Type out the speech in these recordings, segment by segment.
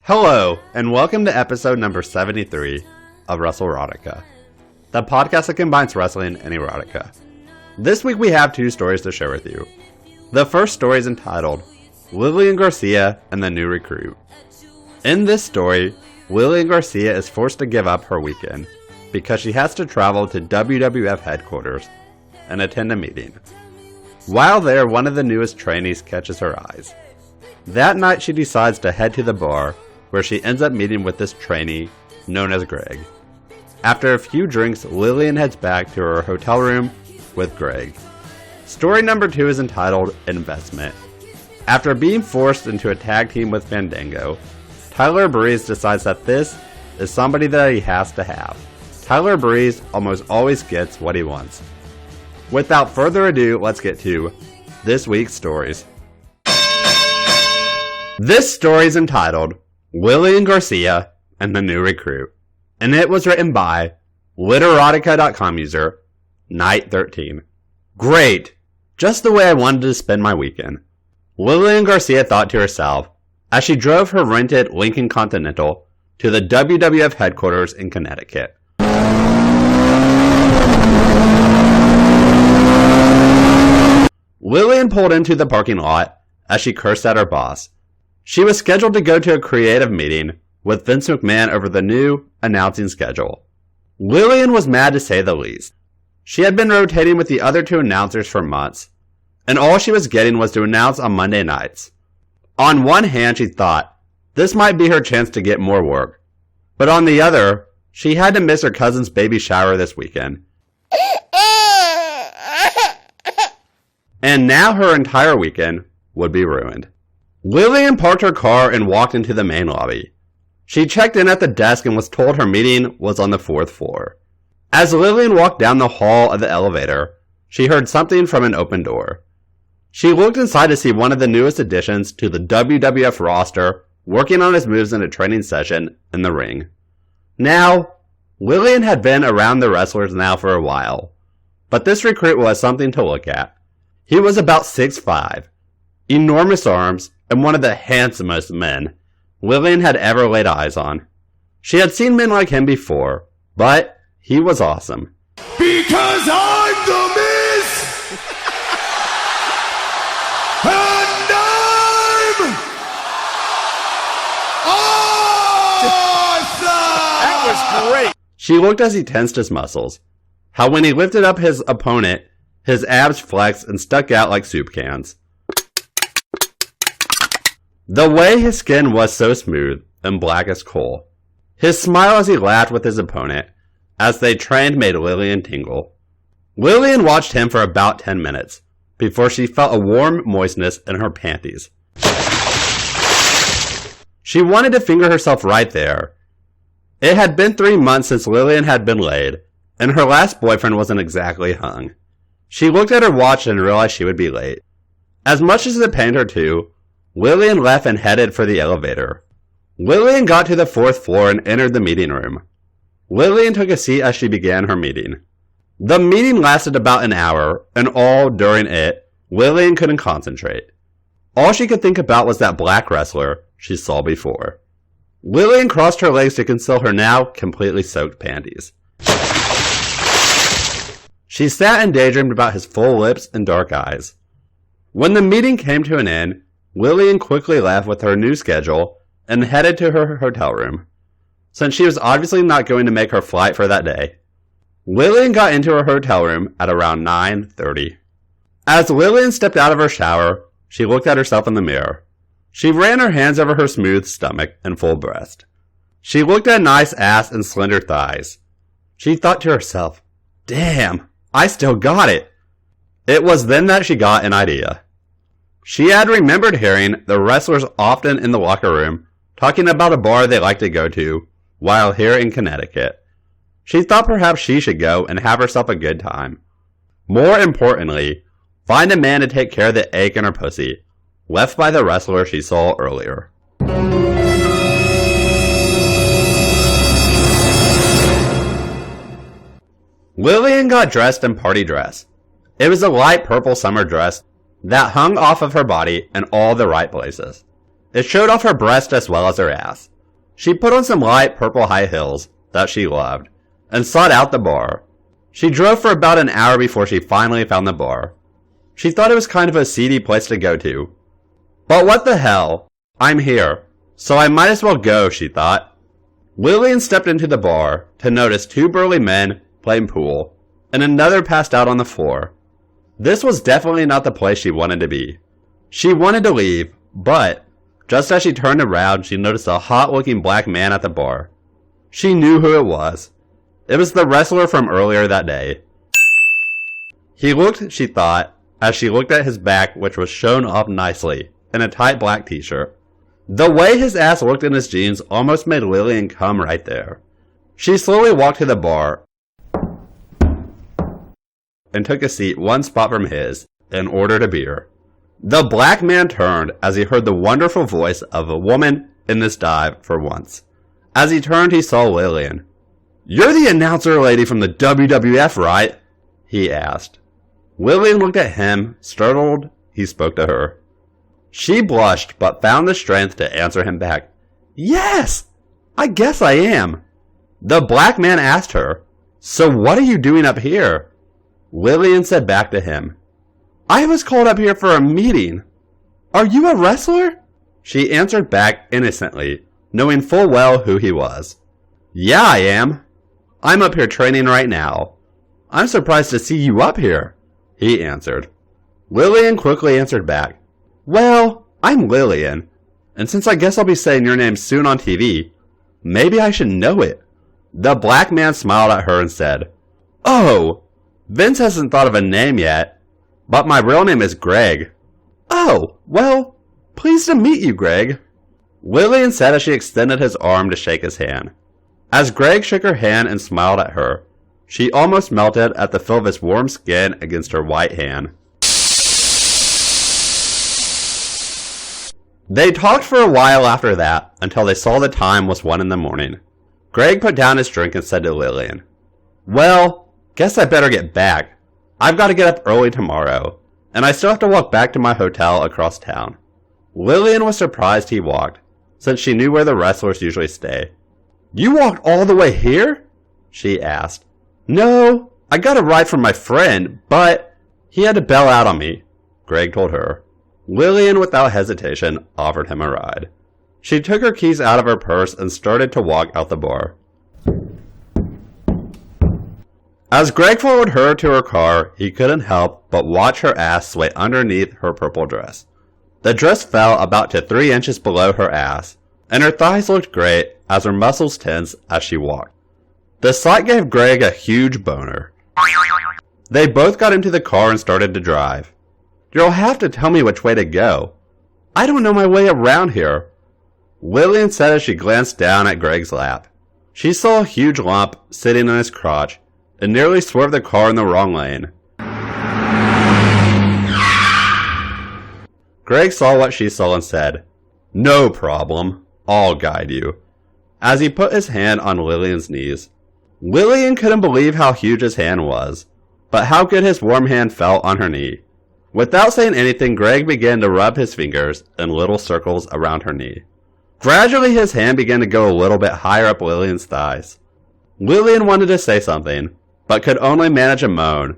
Hello, and welcome to episode number 73 of WrestleRotica, the podcast that combines wrestling and erotica. This week we have two stories to share with you. The first story is entitled, Lillian Garcia and the New Recruit. In this story, Lillian Garcia is forced to give up her weekend because she has to travel to WWF headquarters and attend a meeting. While there, one of the newest trainees catches her eyes. That night she decides to head to the bar, where she ends up meeting with this trainee known as Greg. After a few drinks, Lillian heads back to her hotel room with Greg. Story number 2 is entitled Investment. After being forced into a tag team with Fandango, Tyler Breeze decides that this is somebody that he has to have. Tyler Breeze almost always gets what he wants. Without further ado, let's get to this week's stories. This story is entitled Lillian Garcia and the New Recruit, and it was written by Literotica.com user Night13. Great! Just the way I wanted to spend my weekend. Lillian Garcia thought to herself as she drove her rented Lincoln Continental to the WWF headquarters in Connecticut. Lillian pulled into the parking lot as she cursed at her boss. She was scheduled to go to a creative meeting with Vince McMahon over the new announcing schedule. Lillian was mad to say the least. She had been rotating with the other two announcers for months, and all she was getting was to announce on Monday nights. On one hand, she thought this might be her chance to get more work, but on the other, she had to miss her cousin's baby shower this weekend. And now her entire weekend would be ruined. Lillian parked her car and walked into the main lobby. She checked in at the desk and was told her meeting was on the 4th floor. As Lillian walked down the hall of the elevator, she heard something from an open door. She looked inside to see one of the newest additions to the WWF roster working on his moves in a training session in the ring. Now, Lillian had been around the wrestlers now for a while, but this recruit was something to look at. He was about 6'5", enormous arms, and one of the handsomest men Lillian had ever laid eyes on. She had seen men like him before, but he was awesome. Because I'm the Miz! And I'm awesome! That was great! She looked as he tensed his muscles. How when he lifted up his opponent, his abs flexed and stuck out like soup cans. The way his skin was so smooth and black as coal. His smile as he laughed with his opponent, as they trained, made Lillian tingle. Lillian watched him for about 10 minutes, before she felt a warm moistness in her panties. She wanted to finger herself right there. It had been 3 months since Lillian had been laid, and her last boyfriend wasn't exactly hung. She looked at her watch and realized she would be late. As much as it pained her too, Lillian left and headed for the elevator. Lillian got to the 4th floor and entered the meeting room. Lillian took a seat as she began her meeting. The meeting lasted about an hour, and all during it, Lillian couldn't concentrate. All she could think about was that black wrestler she saw before. Lillian crossed her legs to conceal her now completely soaked panties. She sat and daydreamed about his full lips and dark eyes. When the meeting came to an end, Lillian quickly left with her new schedule and headed to her hotel room, since she was obviously not going to make her flight for that day. Lillian got into her hotel room at around 9:30. As Lillian stepped out of her shower, she looked at herself in the mirror. She ran her hands over her smooth stomach and full breast. She looked at a nice ass and slender thighs. She thought to herself, "Damn, I still got it." It was then that she got an idea. She had remembered hearing the wrestlers often in the locker room talking about a bar they liked to go to while here in Connecticut. She thought perhaps she should go and have herself a good time. More importantly, find a man to take care of the ache in her pussy, left by the wrestler she saw earlier. Lillian got dressed in party dress. It was a light purple summer dress that hung off of her body in all the right places. It showed off her breast as well as her ass. She put on some light purple high heels that she loved and sought out the bar. She drove for about an hour before she finally found the bar. She thought it was kind of a seedy place to go to. But what the hell? I'm here, so I might as well go, she thought. Lillian stepped into the bar to notice two burly men playing pool and another passed out on the floor. This was definitely not the place she wanted to be. She wanted to leave, but just as she turned around, she noticed a hot-looking black man at the bar. She knew who it was. It was the wrestler from earlier that day. He looked, she thought, as she looked at his back, which was shown off nicely in a tight black t-shirt. The way his ass looked in his jeans almost made Lillian come right there. She slowly walked to the bar and took a seat one spot from his and ordered a beer. The black man turned as he heard the wonderful voice of a woman in this dive for once. As he turned, he saw Lillian. "You're the announcer lady from the WWF, right?" he asked. Lillian looked at him, startled. He spoke to her. She blushed, but found the strength to answer him back. "Yes, I guess I am." The black man asked her, "So what are you doing up here?" Lillian said back to him, "I was called up here for a meeting. Are you a wrestler?" She answered back innocently, knowing full well who he was. "Yeah, I am. I'm up here training right now." "I'm surprised to see you up here," he answered. Lillian quickly answered back, "Well, I'm Lillian, and since I guess I'll be saying your name soon on TV, maybe I should know it." The black man smiled at her and said, "Oh, Vince hasn't thought of a name yet, but my real name is Greg." "Oh, well, pleased to meet you, Greg," Lillian said as she extended his arm to shake his hand. As Greg shook her hand and smiled at her, she almost melted at the feel of his warm skin against her white hand. They talked for a while after that, until they saw the time was 1 a.m. Greg put down his drink and said to Lillian, "Well, guess I better get back. I've got to get up early tomorrow, and I still have to walk back to my hotel across town." Lillian was surprised he walked, since she knew where the wrestlers usually stay. "You walked all the way here?" she asked. "No, I got a ride from my friend, but he had to bail out on me," Greg told her. Lillian, without hesitation, offered him a ride. She took her keys out of her purse and started to walk out the bar. As Greg followed her to her car, he couldn't help but watch her ass sway underneath her purple dress. The dress fell about to 3 inches below her ass, and her thighs looked great as her muscles tensed as she walked. The sight gave Greg a huge boner. They both got into the car and started to drive. "You'll have to tell me which way to go. I don't know my way around here," Lillian said as she glanced down at Greg's lap. She saw a huge lump sitting on his crotch and nearly swerved the car in the wrong lane. Greg saw what she saw and said, "No problem. I'll guide you," as he put his hand on Lillian's knees. Lillian couldn't believe how huge his hand was, but how good his warm hand felt on her knee. Without saying anything, Greg began to rub his fingers in little circles around her knee. Gradually, his hand began to go a little bit higher up Lillian's thighs. Lillian wanted to say something, but could only manage a moan,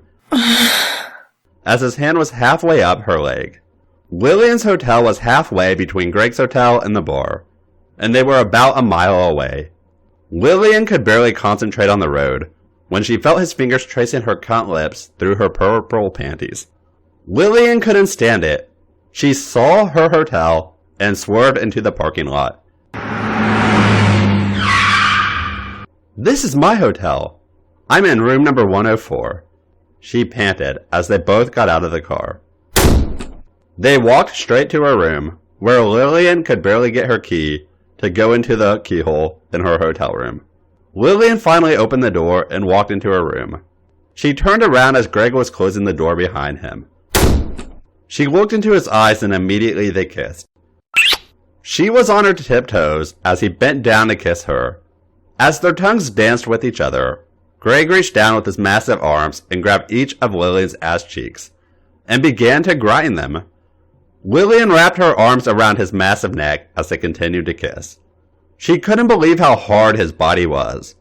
as his hand was halfway up her leg. Lillian's hotel was halfway between Greg's hotel and the bar, and they were about a mile away. Lillian could barely concentrate on the road when she felt his fingers tracing her cunt lips through her purple panties. Lillian couldn't stand it. She saw her hotel and swerved into the parking lot. "This is my hotel. I'm in room number 104, she panted as they both got out of the car. They walked straight to her room, where Lillian could barely get her key to go into the keyhole in her hotel room. Lillian finally opened the door and walked into her room. She turned around as Greg was closing the door behind him. She looked into his eyes and immediately they kissed. She was on her tiptoes as he bent down to kiss her. As their tongues danced with each other, Greg reached down with his massive arms and grabbed each of Lillian's ass cheeks and began to grind them. Lillian wrapped her arms around his massive neck as they continued to kiss. She couldn't believe how hard his body was.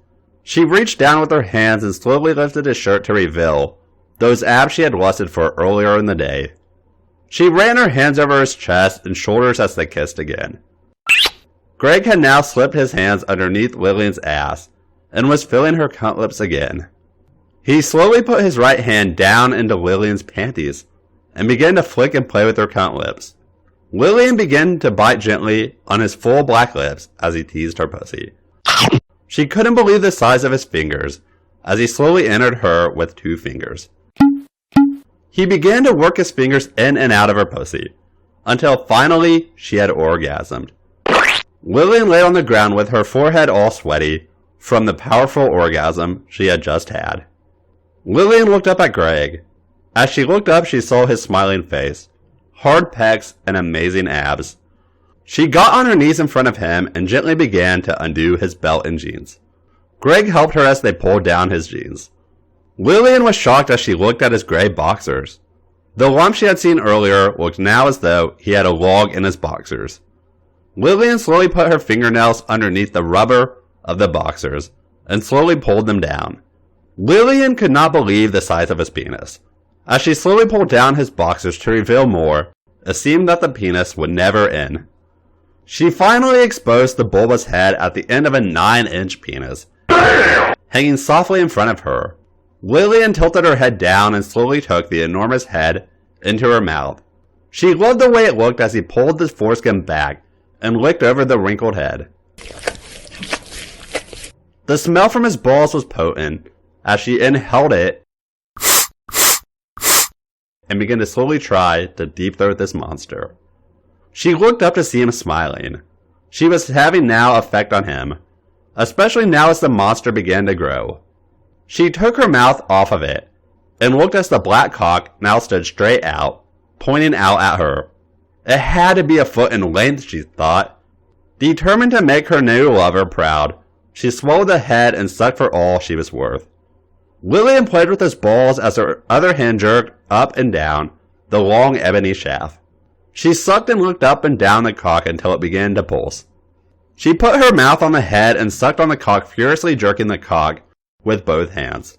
She reached down with her hands and slowly lifted his shirt to reveal those abs she had lusted for earlier in the day. She ran her hands over his chest and shoulders as they kissed again. Greg had now slipped his hands underneath Lillian's ass and was filling her cunt lips again. He slowly put his right hand down into Lillian's panties and began to flick and play with her cunt lips. Lillian began to bite gently on his full black lips as he teased her pussy. She couldn't believe the size of his fingers as he slowly entered her with 2 fingers. He began to work his fingers in and out of her pussy until finally she had orgasmed. Lillian lay on the ground with her forehead all sweaty from the powerful orgasm she had just had. Lillian looked up at Greg. As she looked up, she saw his smiling face, hard pecs, and amazing abs. She got on her knees in front of him and gently began to undo his belt and jeans. Greg helped her as they pulled down his jeans. Lillian was shocked as she looked at his gray boxers. The lump she had seen earlier looked now as though he had a log in his boxers. Lillian slowly put her fingernails underneath the rubber of the boxers and slowly pulled them down. Lillian could not believe the size of his penis. As she slowly pulled down his boxers to reveal more, it seemed that the penis would never end. She finally exposed the bulbous head at the end of a 9-inch penis, hanging softly in front of her. Lillian tilted her head down and slowly took the enormous head into her mouth. She loved the way it looked as he pulled the foreskin back and licked over the wrinkled head. The smell from his balls was potent as she inhaled it and began to slowly try to deep throat this monster. She looked up to see him smiling. She was having now effect on him, especially now as the monster began to grow. She took her mouth off of it and looked as the black cock now stood straight out, pointing out at her. It had to be a foot in length, she thought. Determined to make her new lover proud, she swallowed the head and sucked for all she was worth. Lillian played with his balls as her other hand jerked up and down the long ebony shaft. She sucked and looked up and down the cock until it began to pulse. She put her mouth on the head and sucked on the cock, furiously jerking the cock with both hands.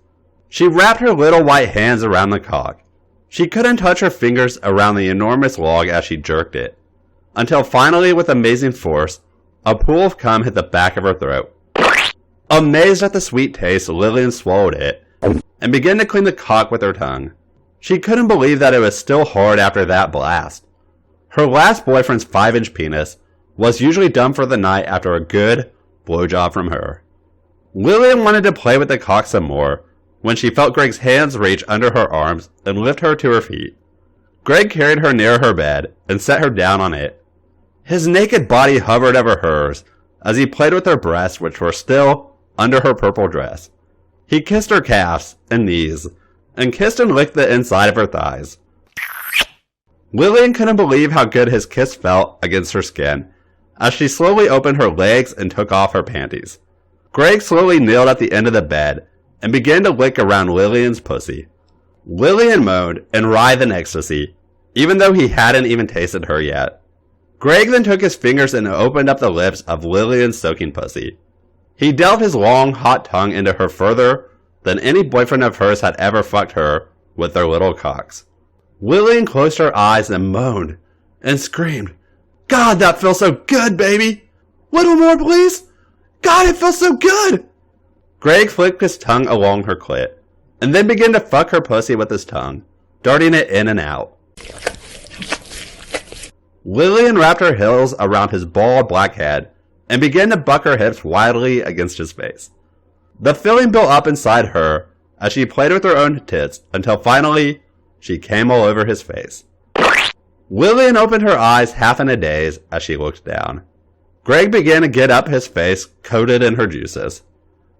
She wrapped her little white hands around the cock. She couldn't touch her fingers around the enormous log as she jerked it, until finally, with amazing force, a pool of cum hit the back of her throat. Amazed at the sweet taste, Lillian swallowed it and began to clean the cock with her tongue. She couldn't believe that it was still hard after that blast. Her last boyfriend's 5-inch penis was usually done for the night after a good blowjob from her. Lillian wanted to play with the cock some more when she felt Greg's hands reach under her arms and lift her to her feet. Greg carried her near her bed and set her down on it. His naked body hovered over hers as he played with her breasts, which were still under her purple dress. He kissed her calves and knees and kissed and licked the inside of her thighs. Lillian couldn't believe how good his kiss felt against her skin as she slowly opened her legs and took off her panties. Greg slowly kneeled at the end of the bed and began to lick around Lillian's pussy. Lillian moaned and writhed in ecstasy, even though he hadn't even tasted her yet. Greg then took his fingers and opened up the lips of Lillian's soaking pussy. He delved his long, hot tongue into her further than any boyfriend of hers had ever fucked her with their little cocks. Lillian closed her eyes and moaned and screamed, "God, that feels so good, baby! Little more, please! God, it feels so good!" Greg flicked his tongue along her clit, and then began to fuck her pussy with his tongue, darting it in and out. Lillian wrapped her heels around his bald black head and began to buck her hips wildly against his face. The feeling built up inside her as she played with her own tits until finally she came all over his face. Lillian opened her eyes half in a daze as she looked down. Greg began to get up, his face coated in her juices.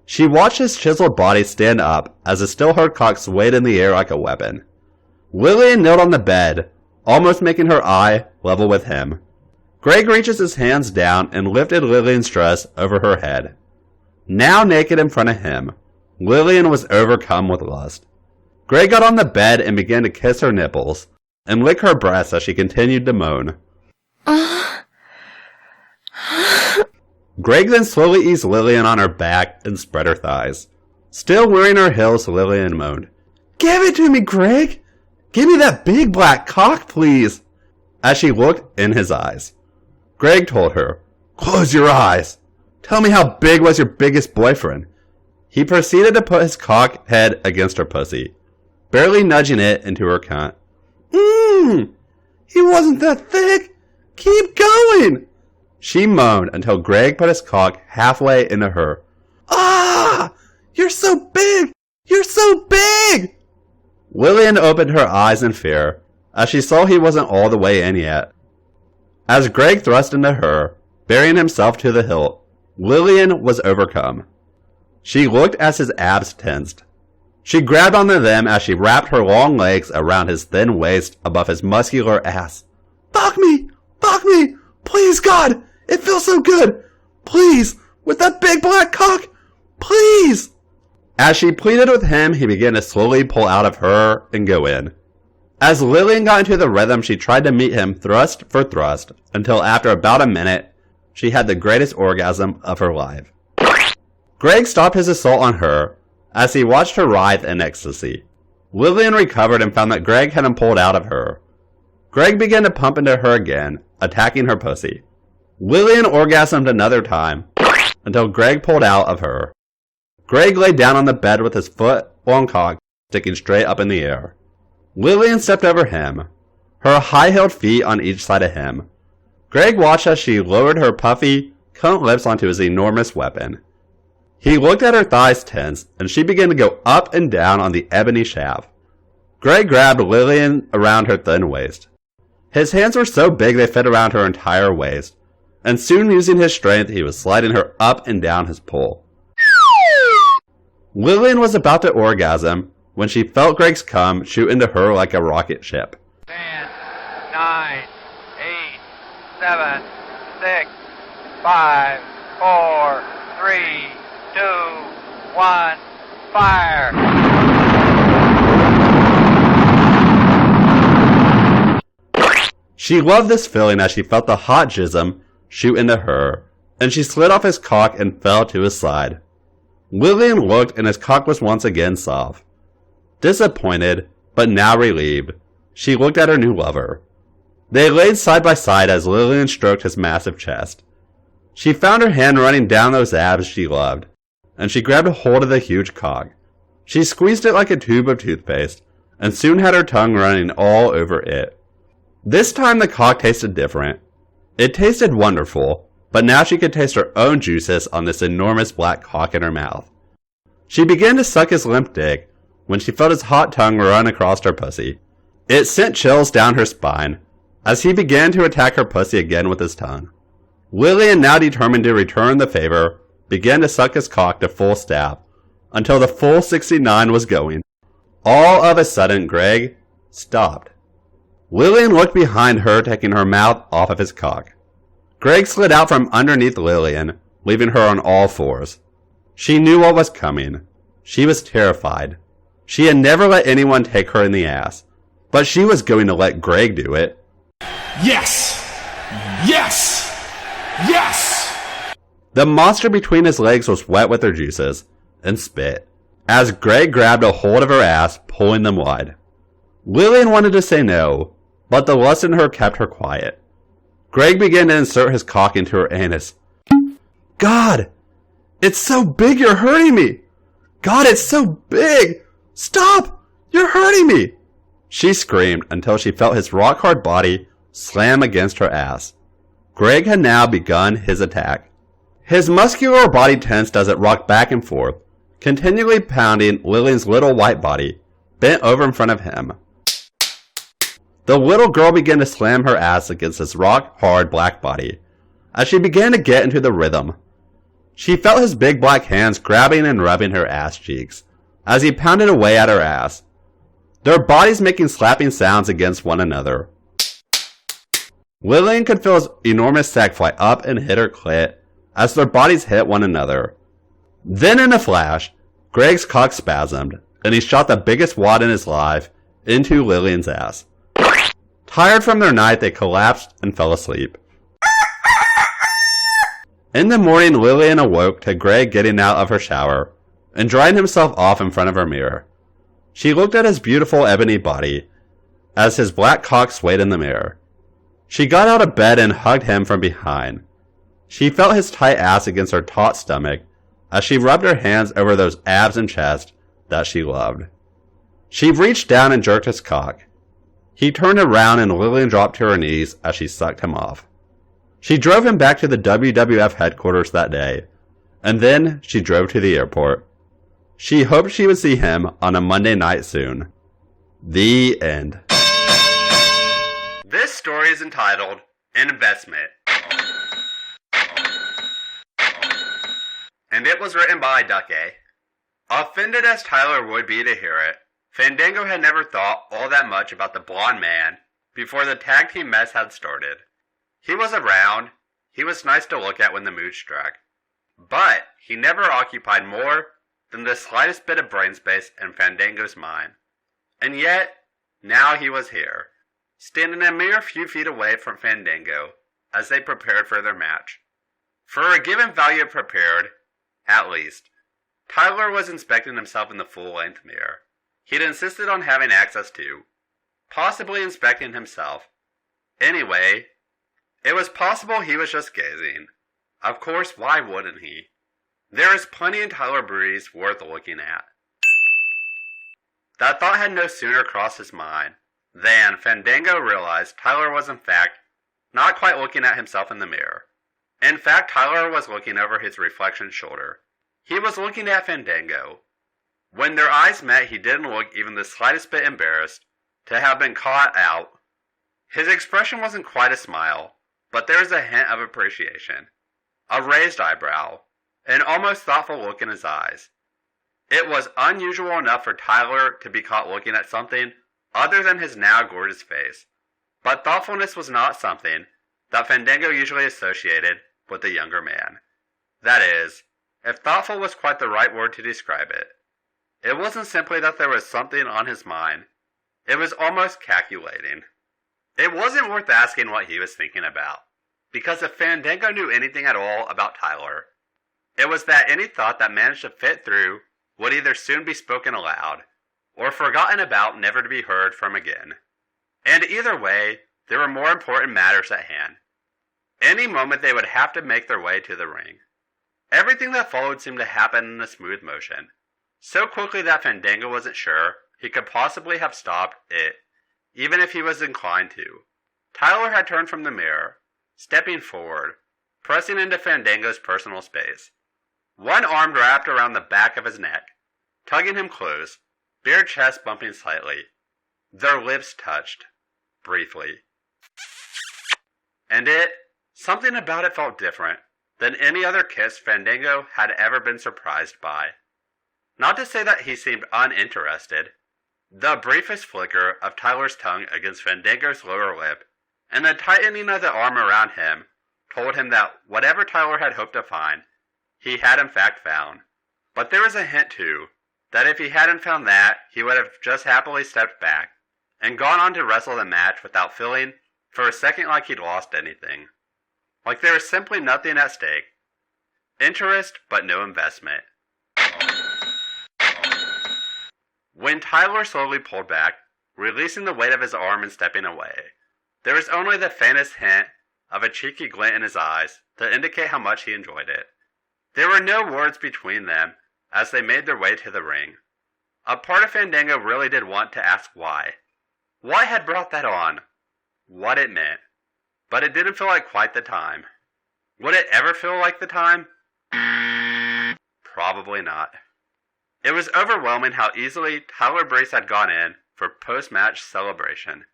She watched his chiseled body stand up as the still hard cock swayed in the air like a weapon. Lillian knelt on the bed, almost making her eye level with him. Greg reaches his hands down and lifted Lillian's dress over her head. Now naked in front of him, Lillian was overcome with lust. Greg got on the bed and began to kiss her nipples and lick her breasts as she continued to moan. Greg then slowly eased Lillian on her back and spread her thighs. Still wearing her heels, Lillian moaned, "Give it to me, Greg! Give me that big black cock, please!" As she looked in his eyes. Greg told her, "Close your eyes. Tell me how big was your biggest boyfriend?" He proceeded to put his cock head against her pussy, barely nudging it into her cunt. He wasn't that thick. Keep going!" She moaned until Greg put his cock halfway into her. "Ah! You're so big! You're so big!" Lillian opened her eyes in fear as she saw he wasn't all the way in yet. As Greg thrust into her, burying himself to the hilt, Lillian was overcome. She looked as his abs tensed. She grabbed onto them as she wrapped her long legs around his thin waist above his muscular ass. Fuck me! Fuck me! Please, God! It feels so good! Please! With that big black cock! Please!" As she pleaded with him, he began to slowly pull out of her and go in. As Lillian got into the rhythm, she tried to meet him thrust for thrust, until after about a minute, she had the greatest orgasm of her life. Greg stopped his assault on her as he watched her writhe in ecstasy. Lillian recovered and found that Greg had him pulled out of her. Greg began to pump into her again, attacking her pussy. Lillian orgasmed another time, until Greg pulled out of her. Greg lay down on the bed with his foot-long cock sticking straight up in the air. Lillian stepped over him, her high-heeled feet on each side of him. Greg watched as she lowered her puffy, cunt lips onto his enormous weapon. He looked at her thighs tense, and she began to go up and down on the ebony shaft. Greg grabbed Lillian around her thin waist. His hands were so big they fit around her entire waist, and soon using his strength, he was sliding her up and down his pole. Lillian was about to orgasm when she felt Greg's cum shoot into her like a rocket ship. 10, 9, 8, 7, 6, 5, 4, 3, 2, 1, fire! She loved this feeling as she felt the hot jism shoot into her, and she slid off his cock and fell to his side. Lillian looked, and his cock was once again soft. Disappointed, but now relieved, she looked at her new lover. They laid side by side as Lillian stroked his massive chest. She found her hand running down those abs she loved, and she grabbed a hold of the huge cock. She squeezed it like a tube of toothpaste, and soon had her tongue running all over it. This time the cock tasted different. It tasted wonderful, but now she could taste her own juices on this enormous black cock in her mouth. She began to suck his limp dick when she felt his hot tongue run across her pussy. It sent chills down her spine as he began to attack her pussy again with his tongue. Lillian, now determined to return the favor, began to suck his cock to full stop until the full 69 was going. All of a sudden, Greg stopped. Lillian looked behind her, taking her mouth off of his cock. Greg slid out from underneath Lillian, leaving her on all fours. She knew what was coming. She was terrified. She had never let anyone take her in the ass, but she was going to let Greg do it. Yes! Yes! Yes! The monster between his legs was wet with her juices and spit, as Greg grabbed a hold of her ass, pulling them wide. Lillian wanted to say no, but the lust in her kept her quiet. Greg began to insert his cock into her anus. God! It's so big you're hurting me! God, it's so big! Stop! You're hurting me! She screamed until she felt his rock-hard body slam against her ass. Greg had now begun his attack. His muscular body tensed as it rocked back and forth, continually pounding Lillian's little white body, bent over in front of him. The little girl began to slam her ass against his rock-hard black body, as she began to get into the rhythm. She felt his big black hands grabbing and rubbing her ass cheeks, as he pounded away at her ass, their bodies making slapping sounds against one another. Lillian could feel his enormous sack fly up and hit her clit as their bodies hit one another. Then in a flash, Greg's cock spasmed, and he shot the biggest wad in his life into Lillian's ass. Tired from their night, they collapsed and fell asleep. In the morning, Lillian awoke to Greg getting out of her shower and drying himself off in front of her mirror. She looked at his beautiful ebony body as his black cock swayed in the mirror. She got out of bed and hugged him from behind. She felt his tight ass against her taut stomach as she rubbed her hands over those abs and chest that she loved. She reached down and jerked his cock. He turned around and Lillian dropped to her knees as she sucked him off. She drove him back to the WWF headquarters that day, and then she drove to the airport. She hoped she would see him on a Monday night soon. The end. This story is entitled Investment, and it was written by Ducky. Offended as Tyler would be to hear it, Fandango had never thought all that much about the blonde man before the tag team mess had started. He was around, he was nice to look at when the mood struck, but he never occupied more than the slightest bit of brain space in Fandango's mind. And yet, now he was here, standing a mere few feet away from Fandango as they prepared for their match. For a given value prepared, at least, Tyler was inspecting himself in the full-length mirror he'd insisted on having access to, possibly inspecting himself. Anyway, it was possible he was just gazing. Of course, why wouldn't he? There is plenty in Tyler Breeze worth looking at. That thought had no sooner crossed his mind than Fandango realized Tyler was in fact not quite looking at himself in the mirror. In fact, Tyler was looking over his reflection's shoulder. He was looking at Fandango. When their eyes met, he didn't look even the slightest bit embarrassed to have been caught out. His expression wasn't quite a smile, but there was a hint of appreciation, a raised eyebrow, an almost thoughtful look in his eyes. It was unusual enough for Tyler to be caught looking at something other than his now gorgeous face, but thoughtfulness was not something that Fandango usually associated with a younger man. That is, if thoughtful was quite the right word to describe it. It wasn't simply that there was something on his mind. It was almost calculating. It wasn't worth asking what he was thinking about, because if Fandango knew anything at all about Tyler, it was that any thought that managed to fit through would either soon be spoken aloud, or forgotten about never to be heard from again. And either way, there were more important matters at hand. Any moment they would have to make their way to the ring. Everything that followed seemed to happen in a smooth motion, so quickly that Fandango wasn't sure he could possibly have stopped it, even if he was inclined to. Tyler had turned from the mirror, stepping forward, pressing into Fandango's personal space. One arm wrapped around the back of his neck, tugging him close, bare chest bumping slightly. Their lips touched, briefly. And something about it felt different than any other kiss Fandango had ever been surprised by. Not to say that he seemed uninterested. The briefest flicker of Tyler's tongue against Fandango's lower lip, and the tightening of the arm around him, told him that whatever Tyler had hoped to find, he had in fact found. But there was a hint, too, that if he hadn't found that, he would have just happily stepped back, and gone on to wrestle the match without feeling for a second like he'd lost anything. Like there was simply nothing at stake. Interest, but no investment. When Tyler slowly pulled back, releasing the weight of his arm and stepping away, there was only the faintest hint of a cheeky glint in his eyes to indicate how much he enjoyed it. There were no words between them as they made their way to the ring. A part of Fandango really did want to ask why. What had brought that on? What it meant. But it didn't feel like quite the time. Would it ever feel like the time? Probably not. It was overwhelming how easily Tyler Breeze had gone in for post-match celebration.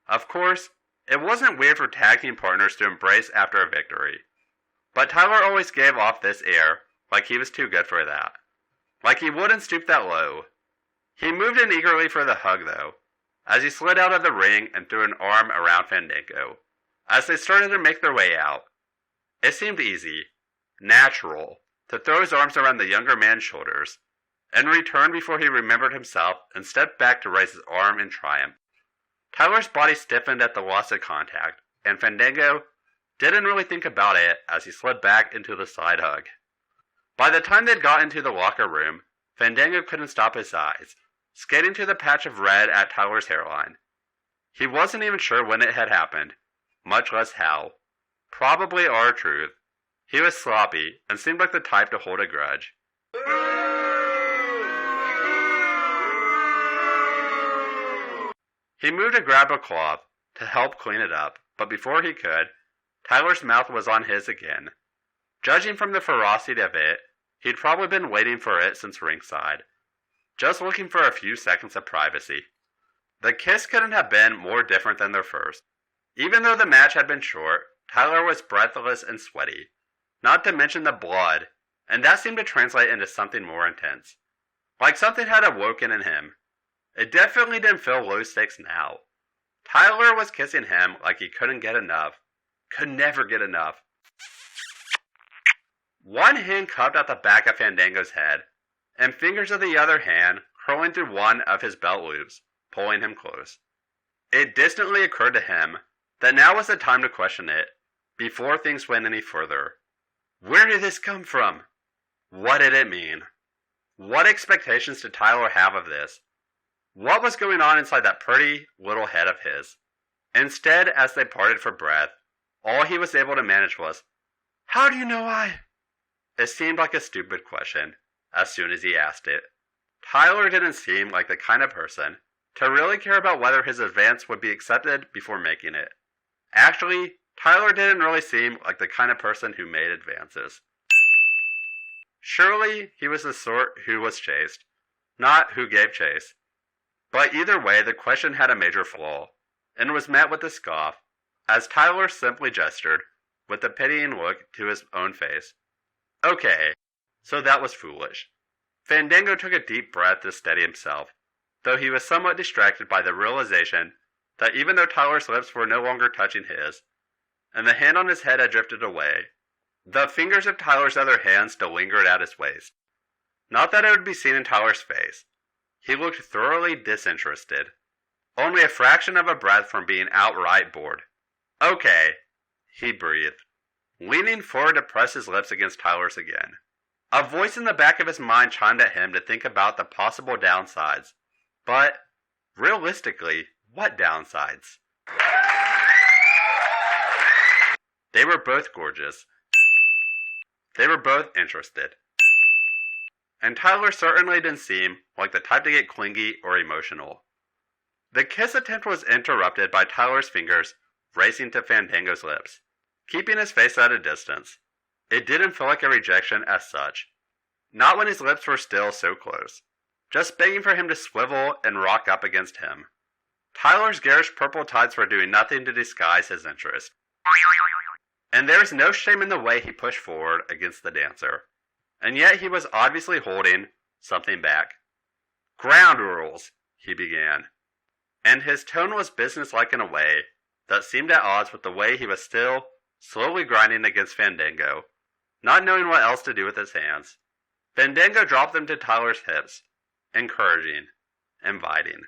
Of course, it wasn't weird for tag team partners to embrace after a victory. But Tyler always gave off this air like he was too good for that. Like he wouldn't stoop that low. He moved in eagerly for the hug, though, as he slid out of the ring and threw an arm around Fandango. As they started to make their way out, it seemed easy, natural, to throw his arms around the younger man's shoulders, and return before he remembered himself and stepped back to raise his arm in triumph. Tyler's body stiffened at the loss of contact, and Fandango, didn't really think about it as he slid back into the side hug. By the time they'd got into the locker room, Fandango couldn't stop his eyes, skating to the patch of red at Tyler's hairline. He wasn't even sure when it had happened, much less how. Probably R-Truth. He was sloppy and seemed like the type to hold a grudge. He moved to grab a cloth to help clean it up, but before he could, Tyler's mouth was on his again. Judging from the ferocity of it, he'd probably been waiting for it since ringside, just looking for a few seconds of privacy. The kiss couldn't have been more different than their first. Even though the match had been short, Tyler was breathless and sweaty, not to mention the blood, and that seemed to translate into something more intense. Like something had awoken in him. It definitely didn't feel low stakes now. Tyler was kissing him like he couldn't get enough. Could never get enough. One hand cupped at the back of Fandango's head, and fingers of the other hand curling through one of his belt loops, pulling him close. It distantly occurred to him that now was the time to question it, before things went any further. Where did this come from? What did it mean? What expectations did Tyler have of this? What was going on inside that pretty little head of his? Instead, as they parted for breath, all he was able to manage was, "How do you know I?" It seemed like a stupid question, as soon as he asked it. Tyler didn't seem like the kind of person to really care about whether his advance would be accepted before making it. Actually, Tyler didn't really seem like the kind of person who made advances. Surely, he was the sort who was chased, not who gave chase. But either way, the question had a major flaw, and was met with a scoff, as Tyler simply gestured, with a pitying look to his own face. Okay, so that was foolish. Fandango took a deep breath to steady himself, though he was somewhat distracted by the realization that even though Tyler's lips were no longer touching his, and the hand on his head had drifted away, the fingers of Tyler's other hand still lingered at his waist. Not that it would be seen in Tyler's face. He looked thoroughly disinterested, only a fraction of a breath from being outright bored. Okay, he breathed, leaning forward to press his lips against Tyler's again. A voice in the back of his mind chimed at him to think about the possible downsides. But, realistically, what downsides? They were both gorgeous. They were both interested. And Tyler certainly didn't seem like the type to get clingy or emotional. The kiss attempt was interrupted by Tyler's fingers racing to Fandango's lips, keeping his face at a distance. It didn't feel like a rejection as such. Not when his lips were still so close, just begging for him to swivel and rock up against him. Tyler's garish purple tights were doing nothing to disguise his interest. And there was no shame in the way he pushed forward against the dancer. And yet he was obviously holding something back. "Ground rules," he began. And his tone was businesslike in a way that seemed at odds with the way he was still slowly grinding against Fandango, not knowing what else to do with his hands. Fandango dropped them to Tyler's hips, encouraging, inviting,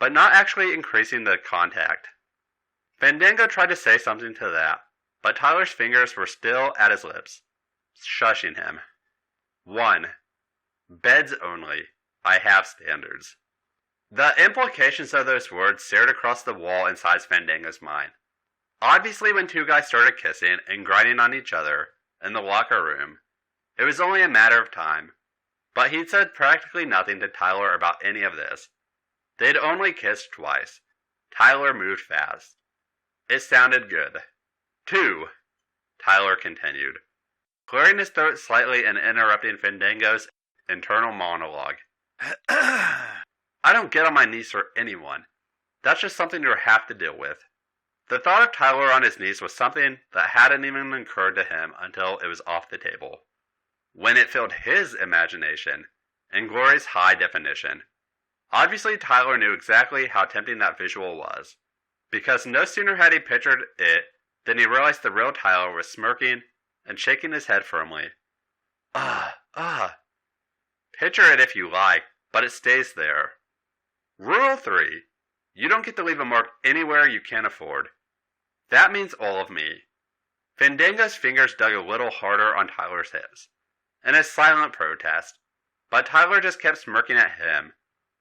but not actually increasing the contact. Fandango tried to say something to that, but Tyler's fingers were still at his lips, shushing him. 1. Beds only. I have standards. The implications of those words stared across the wall inside Fandango's mind. Obviously, when two guys started kissing and grinding on each other in the locker room, it was only a matter of time. But he'd said practically nothing to Tyler about any of this. They'd only kissed twice. Tyler moved fast. It sounded good. 2. Tyler continued, clearing his throat slightly and interrupting Fandango's internal monologue. I don't get on my knees for anyone. That's just something you'll have to deal with. The thought of Tyler on his knees was something that hadn't even occurred to him until it was off the table, when it filled his imagination in glorious high definition. Obviously, Tyler knew exactly how tempting that visual was, because no sooner had he pictured it than he realized the real Tyler was smirking and shaking his head firmly. Picture it if you like, but it stays there. Rule 3. You don't get to leave a mark anywhere you can't afford. That means all of me. Fandango's fingers dug a little harder on Tyler's hips, in a silent protest, but Tyler just kept smirking at him,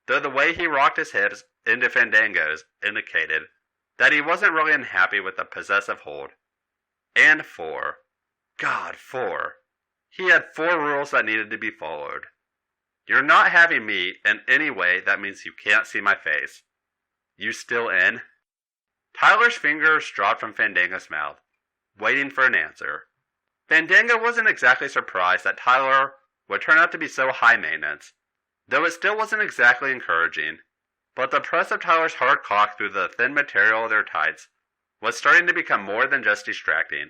though the way he rocked his hips into Fandango's indicated that he wasn't really unhappy with the possessive hold. And 4. God, 4. He had 4 rules that needed to be followed. You're not having me in any way that means you can't see my face. You still in? Tyler's fingers dropped from Fandango's mouth, waiting for an answer. Fandango wasn't exactly surprised that Tyler would turn out to be so high maintenance, though it still wasn't exactly encouraging. But the press of Tyler's hard cock through the thin material of their tights was starting to become more than just distracting.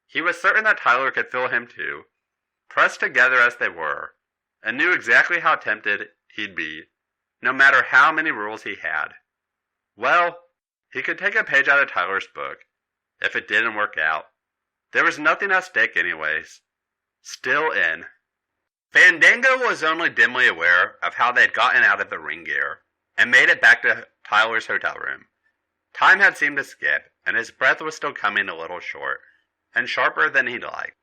He was certain that Tyler could feel him too, pressed together as they were, and knew exactly how tempted he'd be, no matter how many rules he had. Well, he could take a page out of Tyler's book, if it didn't work out. There was nothing at stake anyways. Still in. Fandango was only dimly aware of how they'd gotten out of the ring gear, and made it back to Tyler's hotel room. Time had seemed to skip, and his breath was still coming a little short, and sharper than he'd like.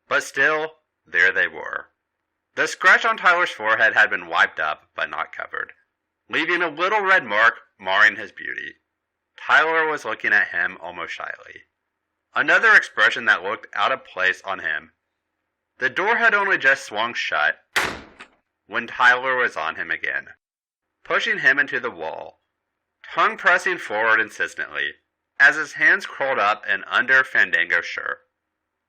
But still, there they were. The scratch on Tyler's forehead had been wiped up, but not covered, leaving a little red mark marring his beauty. Tyler was looking at him almost shyly. Another expression that looked out of place on him. The door had only just swung shut when Tyler was on him again, pushing him into the wall, tongue pressing forward insistently, as his hands crawled up and under Fandango's shirt.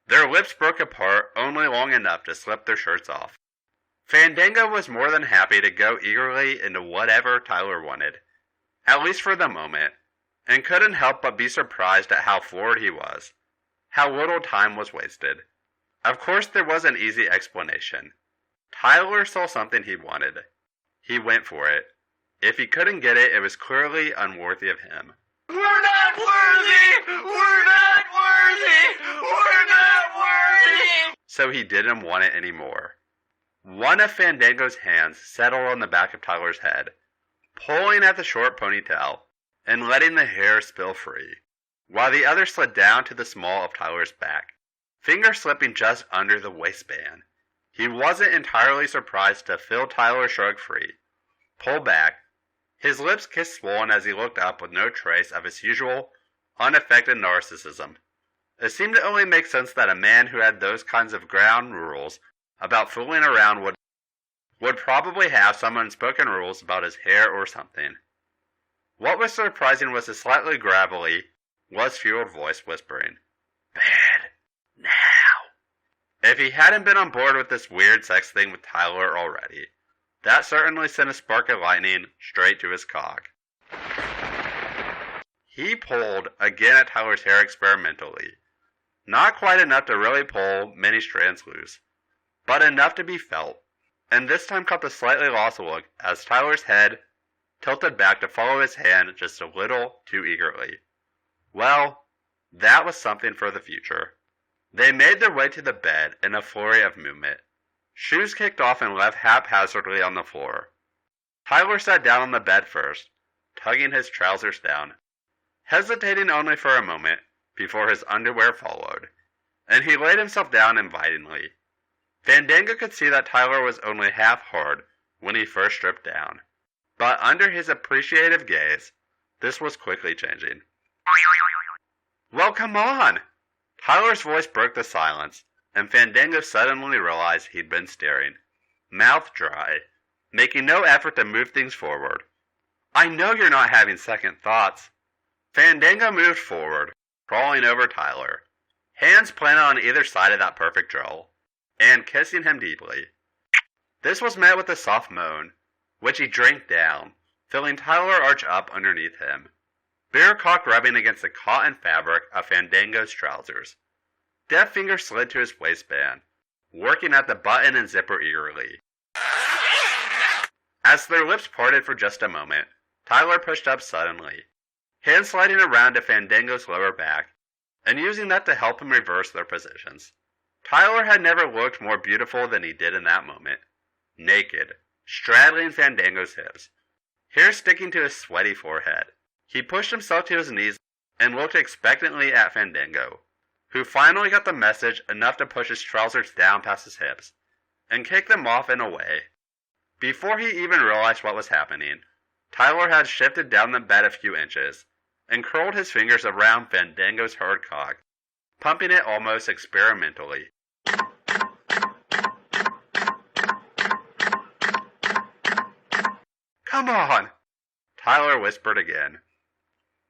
Their lips broke apart only long enough to slip their shirts off. Fandango was more than happy to go eagerly into whatever Tyler wanted, at least for the moment, and couldn't help but be surprised at how forward he was, how little time was wasted. Of course there was an easy explanation. Tyler saw something he wanted. He went for it. If he couldn't get it, it was clearly unworthy of him. We're not worthy! We're not worthy! We're not worthy! So he didn't want it anymore. One of Fandango's hands settled on the back of Tyler's head, pulling at the short ponytail and letting the hair spill free, while the other slid down to the small of Tyler's back, finger slipping just under the waistband. He wasn't entirely surprised to feel Tyler shrug free, pull back, his lips kiss swollen as he looked up with no trace of his usual, unaffected narcissism. It seemed to only make sense that a man who had those kinds of ground rules about fooling around would probably have some unspoken rules about his hair or something. What was surprising was his slightly gravelly, lust-fueled voice whispering, "Bad now." If he hadn't been on board with this weird sex thing with Tyler already, that certainly sent a spark of lightning straight to his cock. He pulled again at Tyler's hair experimentally. Not quite enough to really pull many strands loose, but enough to be felt, and this time caught the slightly lost look as Tyler's head tilted back to follow his hand just a little too eagerly. Well, that was something for the future. They made their way to the bed in a flurry of movement. Shoes kicked off and left haphazardly on the floor. Tyler sat down on the bed first, tugging his trousers down, hesitating only for a moment before his underwear followed, and he laid himself down invitingly. Fandango could see that Tyler was only half hard when he first stripped down, but under his appreciative gaze, this was quickly changing. "Well, come on!" Tyler's voice broke the silence, and Fandango suddenly realized he'd been staring, mouth dry, making no effort to move things forward. "I know you're not having second thoughts." Fandango moved forward, crawling over Tyler, hands planted on either side of that perfect drawl, and kissing him deeply. This was met with a soft moan, which he drank down, feeling Tyler arch up underneath him, bare cock rubbing against the cotton fabric of Fandango's trousers. Deft fingers slid to his waistband, working at the button and zipper eagerly. As their lips parted for just a moment, Tyler pushed up suddenly, hand sliding around to Fandango's lower back, and using that to help him reverse their positions. Tyler had never looked more beautiful than he did in that moment, naked, straddling Fandango's hips, hair sticking to his sweaty forehead. He pushed himself to his knees and looked expectantly at Fandango, who finally got the message enough to push his trousers down past his hips and kick them off and away. Before he even realized what was happening, Tyler had shifted down the bed a few inches and curled his fingers around Fandango's hard cock, pumping it almost experimentally. "Come on," Tyler whispered again,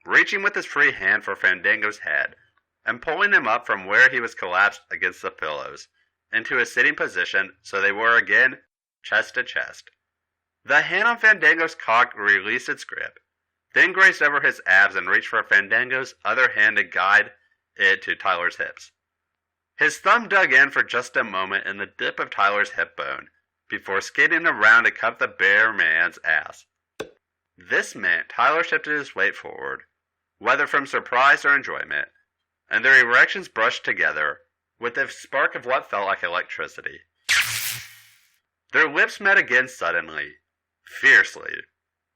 reaching with his free hand for Fandango's head and pulling him up from where he was collapsed against the pillows into a sitting position so they were again chest to chest. The hand on Fandango's cock released its grip, then grazed over his abs and reached for Fandango's other hand to guide it to Tyler's hips. His thumb dug in for just a moment in the dip of Tyler's hip bone before skidding around to cup the bare man's ass. This meant Tyler shifted his weight forward, whether from surprise or enjoyment, and their erections brushed together with a spark of what felt like electricity. Their lips met again suddenly, fiercely,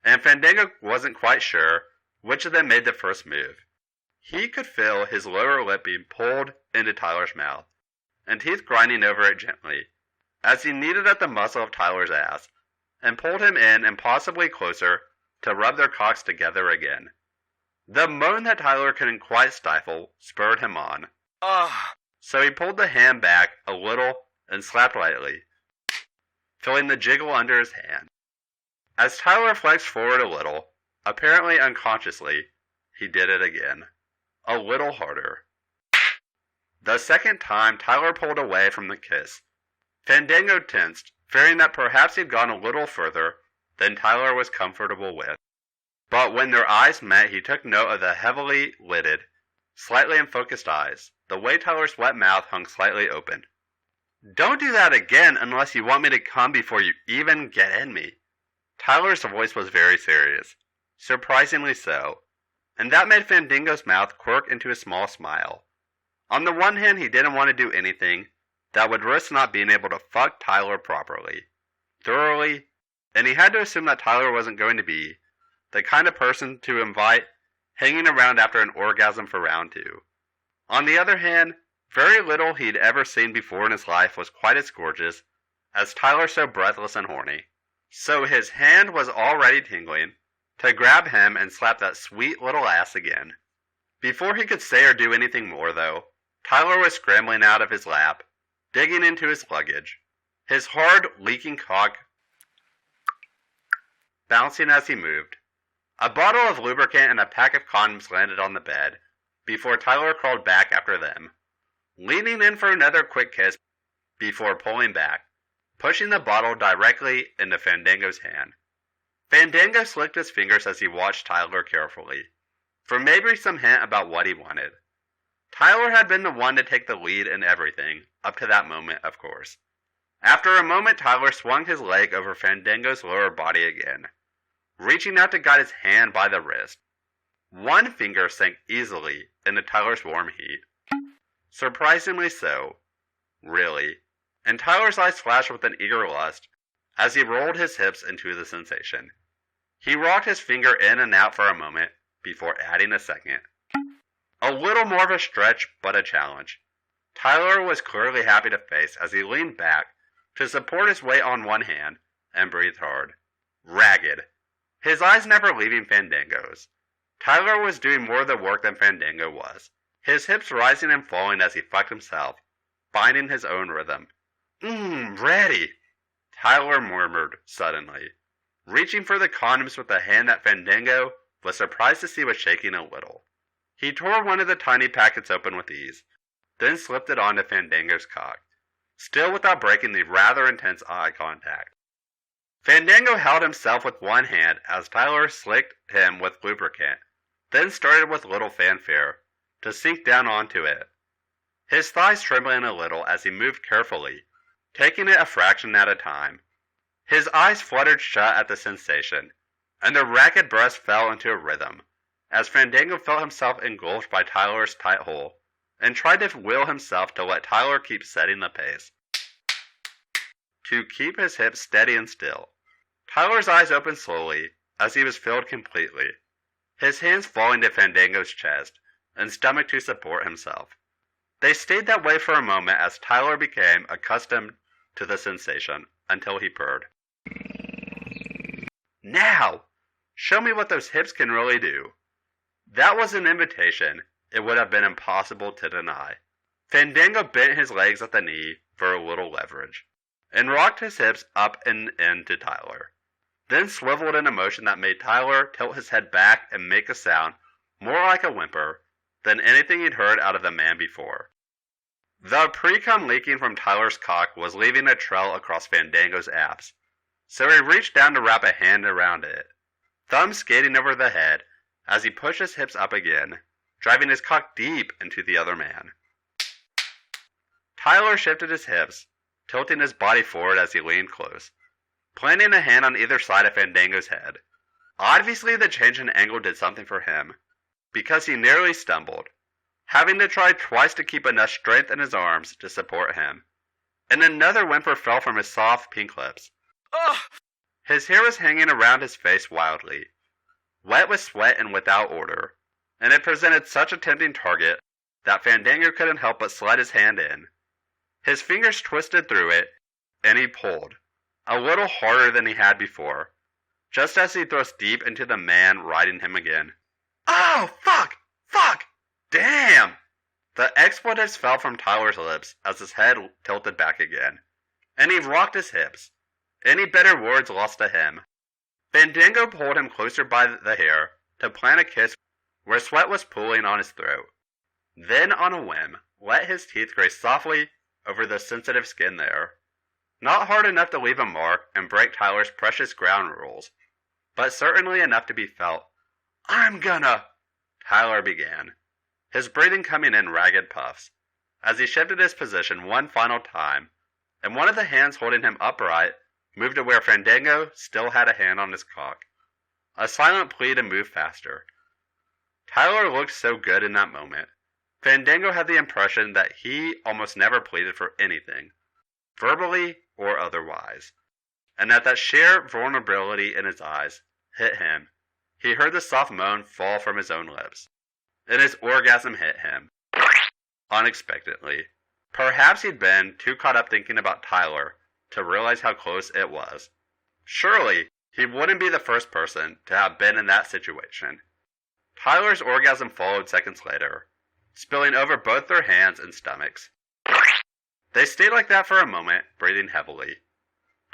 and Fandango wasn't quite sure which of them made the first move. He could feel his lower lip being pulled into Tyler's mouth, and teeth grinding over it gently, as he kneaded at the muscle of Tyler's ass, and pulled him in impossibly closer to rub their cocks together again. The moan that Tyler couldn't quite stifle spurred him on. So he pulled the hand back a little and slapped lightly, feeling the jiggle under his hand. As Tyler flexed forward a little, apparently unconsciously, he did it again, a little harder. The second time Tyler pulled away from the kiss, Fandango tensed, fearing that perhaps he'd gone a little further than Tyler was comfortable with. But when their eyes met, he took note of the heavily lidded, slightly unfocused eyes, the way Tyler's wet mouth hung slightly open. "Don't do that again unless you want me to come before you even get in me." Tyler's voice was very serious, surprisingly so, and that made Fandango's mouth quirk into a small smile. On the one hand, he didn't want to do anything that would risk not being able to fuck Tyler properly, thoroughly, and he had to assume that Tyler wasn't going to be the kind of person to invite hanging around after an orgasm for round 2. On the other hand, very little he'd ever seen before in his life was quite as gorgeous as Tyler so breathless and horny. So his hand was already tingling to grab him and slap that sweet little ass again. Before he could say or do anything more, though, Tyler was scrambling out of his lap, digging into his luggage, his hard, leaking cock bouncing as he moved. A bottle of lubricant and a pack of condoms landed on the bed, before Tyler crawled back after them, leaning in for another quick kiss before pulling back, pushing the bottle directly into Fandango's hand. Fandango slicked his fingers as he watched Tyler carefully, for maybe some hint about what he wanted. Tyler had been the one to take the lead in everything, up to that moment, of course. After a moment, Tyler swung his leg over Fandango's lower body again, reaching out to guide his hand by the wrist. One finger sank easily into Tyler's warm heat. Surprisingly so, really, and Tyler's eyes flashed with an eager lust as he rolled his hips into the sensation. He rocked his finger in and out for a moment before adding a second. A little more of a stretch, but a challenge. Tyler was clearly happy to face as he leaned back to support his weight on one hand and breathed hard. Ragged. His eyes never leaving Fandango's. Tyler was doing more of the work than Fandango was, his hips rising and falling as he fucked himself, finding his own rhythm. Ready, Tyler murmured suddenly, reaching for the condoms with a hand that Fandango was surprised to see was shaking a little. He tore one of the tiny packets open with ease, then slipped it onto Fandango's cock, still without breaking the rather intense eye contact. Fandango held himself with one hand as Tyler slicked him with lubricant, then started with little fanfare to sink down onto it, his thighs trembling a little as he moved carefully, taking it a fraction at a time. His eyes fluttered shut at the sensation, and the ragged breast fell into a rhythm, as Fandango felt himself engulfed by Tyler's tight hole, and tried to will himself to let Tyler keep setting the pace. To keep his hips steady and still. Tyler's eyes opened slowly as he was filled completely, his hands falling to Fandango's chest and stomach to support himself. They stayed that way for a moment as Tyler became accustomed to the sensation until he purred. Now, show me what those hips can really do. That was an invitation it would have been impossible to deny. Fandango bent his legs at the knee for a little leverage, and rocked his hips up and in to Tyler, then swiveled in a motion that made Tyler tilt his head back and make a sound more like a whimper than anything he'd heard out of the man before. The pre-cum leaking from Tyler's cock was leaving a trail across Fandango's abs, so he reached down to wrap a hand around it, thumb skating over the head as he pushed his hips up again, driving his cock deep into the other man. Tyler shifted his hips, tilting his body forward as he leaned close, planting a hand on either side of Fandango's head. Obviously, the change in angle did something for him, because he nearly stumbled, having to try twice to keep enough strength in his arms to support him, and another whimper fell from his soft pink lips. Ugh! His hair was hanging around his face wildly, wet with sweat and without order, and it presented such a tempting target that Fandango couldn't help but slide his hand in. His fingers twisted through it, and he pulled, a little harder than he had before, just as he thrust deep into the man riding him again. Oh, fuck! Fuck! Damn! The expletives fell from Tyler's lips as his head tilted back again, and he rocked his hips. Any better words lost to him. Fandango pulled him closer by the hair to plant a kiss where sweat was pooling on his throat. Then, on a whim, let his teeth graze softly over the sensitive skin there. Not hard enough to leave a mark and break Tyler's precious ground rules, but certainly enough to be felt. I'm gonna... Tyler began, his breathing coming in ragged puffs, as he shifted his position one final time, and one of the hands holding him upright moved to where Fandango still had a hand on his cock. A silent plea to move faster. Tyler looked so good in that moment. Fandango had the impression that he almost never pleaded for anything, verbally or otherwise, and that sheer vulnerability in his eyes hit him. He heard the soft moan fall from his own lips, and his orgasm hit him. Unexpectedly. Perhaps he'd been too caught up thinking about Tyler to realize how close it was. Surely, he wouldn't be the first person to have been in that situation. Tyler's orgasm followed seconds later, spilling over both their hands and stomachs. They stayed like that for a moment, breathing heavily.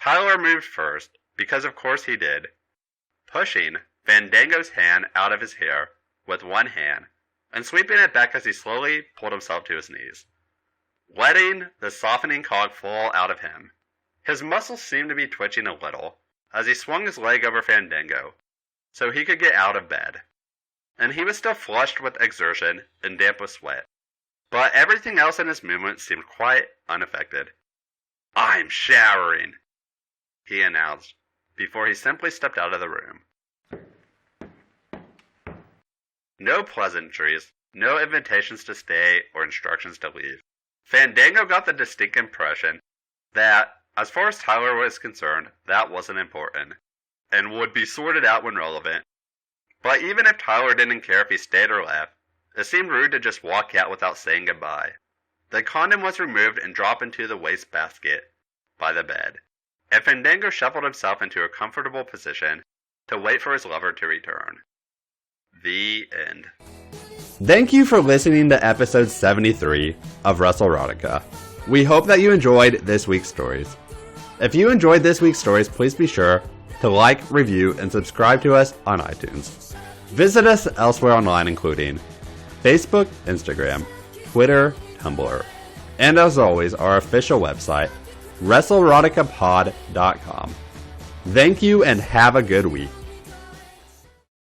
Tyler moved first, because of course he did, pushing Fandango's hand out of his hair with one hand, and sweeping it back as he slowly pulled himself to his knees, letting the softening cock fall out of him. His muscles seemed to be twitching a little as he swung his leg over Fandango, so he could get out of bed. And he was still flushed with exertion and damp with sweat, but everything else in his movement seemed quite unaffected. I'm showering, he announced, before he simply stepped out of the room. No pleasantries, no invitations to stay or instructions to leave. Fandango got the distinct impression that, as far as Tyler was concerned, that wasn't important, and would be sorted out when relevant. But even if Tyler didn't care if he stayed or left, it seemed rude to just walk out without saying goodbye. The condom was removed and dropped into the wastebasket by the bed, and Fandango shuffled himself into a comfortable position to wait for his lover to return. The end. Thank you for listening to episode 73 of WrestleRotica. We hope that you enjoyed this week's stories. If you enjoyed this week's stories, please be sure to like, review, and subscribe to us on iTunes. Visit us elsewhere online, including Facebook, Instagram, Twitter, Tumblr, and as always, our official website, WrestleRoticapod.com. Thank you and have a good week.